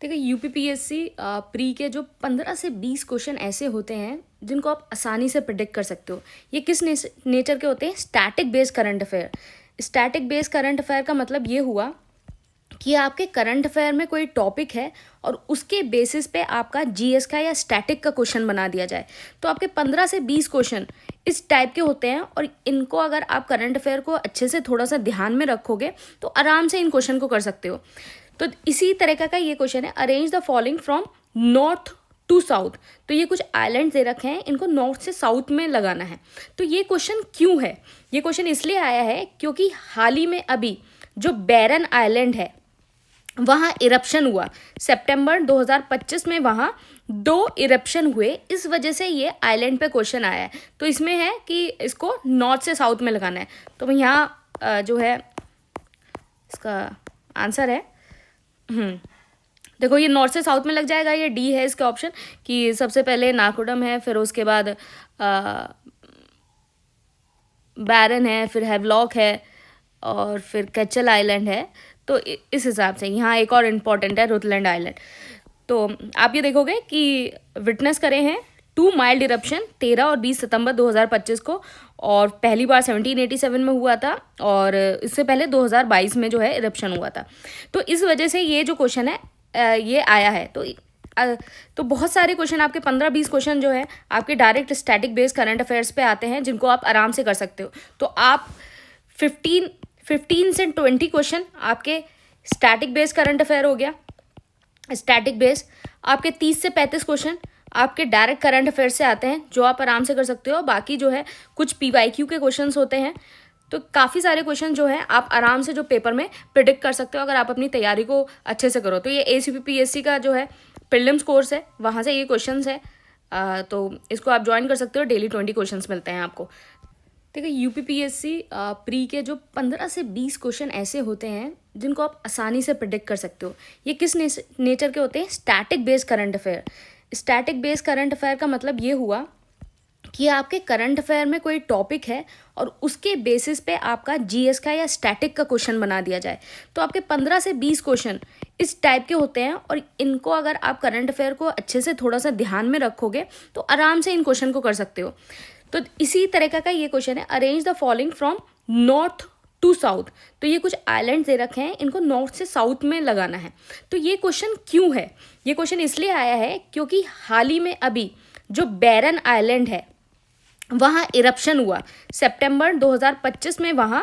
देखिए UPPSC pre के जो 15 से 20 क्वेश्चन ऐसे होते हैं जिनको आप आसानी से प्रिडिक्ट कर सकते हो। ये किस नेचर के होते हैं? Static based current affair. Static based current affair का मतलब ये हुआ कि आपके करंट अफेयर में कोई टॉपिक है और उसके बेसिस पे आपका जीएस का या स्टैटिक का क्वेश्चन बना दिया जाए। तो आपके 15 से 20 क्वेश्चन इस टाइप के होते हैं और इनको अगर आप करंट अफेयर को अच्छे से थोड़ा सा ध्यान में रखोगे तो आराम से इन क्वेश्चन को कर सकते हो। तो इसी तरह का ये क्वेश्चन है, arrange the following from north to south. तो ये कुछ आइलैंड दे रखे हैं, इनको नॉर्थ से साउथ में लगाना है। तो ये क्वेश्चन क्यों है? ये क्वेश्चन इसलिए आया है क्योंकि हाल ही में अभी जो बैरन आइलैंड है वहाँ इरप्शन हुआ। सितंबर 2025 में वहाँ 2 इरप्शन हुए, इस वजह से ये आइलैंड पे क्वेश्चन आया है। तो इसमें है कि इसको नॉर्थ से साउथ में लगाना है। तो यहाँ जो है इसका आंसर है देखो, ये नॉर्थ से साउथ में लग जाएगा। ये डी है इसका ऑप्शन, कि सबसे पहले नाकोडम है, फिर उसके बाद बैरन है, फिर हैवलॉक है और फिर कैचल आइलैंड है। तो इस हिसाब से यहाँ एक और इम्पॉर्टेंट है रुथलैंड आइलैंड। तो आप ये देखोगे कि विटनेस करे हैं 2 माइल्ड इरप्शन 13 और 20 सितंबर 2025 को, और पहली बार 1787 में हुआ था और इससे पहले 2022 में जो है इरप्शन हुआ था। तो इस वजह से ये जो क्वेश्चन है ये आया है। तो बहुत सारे क्वेश्चन आपके 15-20 क्वेश्चन जो है आपके direct static based current affairs पे आते हैं जिनको आप आराम से कर सकते हो। तो आप 15 से 20 क्वेश्चन आपके स्टैटिक बेस्ड करंट अफेयर हो गया। स्टैटिक बेस्ड आपके 30 से 35 क्वेश्चन आपके डायरेक्ट करंट अफेयर से आते हैं जो आप आराम से कर सकते हो। बाकी जो है कुछ पीवाईक्यू के क्वेश्चंस होते हैं। तो काफ़ी सारे क्वेश्चन जो है आप आराम से जो पेपर में प्रिडिक्ट कर सकते हो अगर आप अपनी तैयारी को अच्छे से करो। तो ये एसीपीपीएससी का जो है प्रीलिम्स कोर्स है, वहाँ से ये क्वेश्चंस है। तो इसको आप ज्वाइन कर सकते हो। डेली 20 क्वेश्चंस मिलते हैं आपको। देखिए यूपीपीएससी प्री के जो 15 से 20 क्वेश्चन ऐसे होते हैं जिनको आप आसानी से प्रिडिक्ट कर सकते हो। ये किस नेचर के होते हैं? Static based current affair. Static based current affair का मतलब ये हुआ कि आपके करंट अफेयर में कोई टॉपिक है और उसके बेसिस पे आपका जीएस का या स्टैटिक का क्वेश्चन बना दिया जाए। तो आपके 15 से 20 क्वेश्चन इस टाइप के होते हैं और इनको अगर आप करंट अफेयर को अच्छे से थोड़ा सा ध्यान में रखोगे तो आराम से इन क्वेश्चन को कर सकते हो। तो इसी तरह का ये क्वेश्चन है, arrange the following from north to south. तो ये कुछ आइलैंड दे रखे हैं, इनको नॉर्थ से साउथ में लगाना है। तो ये क्वेश्चन क्यों है? ये क्वेश्चन इसलिए आया है क्योंकि हाल ही में अभी जो बैरन आइलैंड है वहाँ इरप्शन हुआ। सितंबर 2025 में वहाँ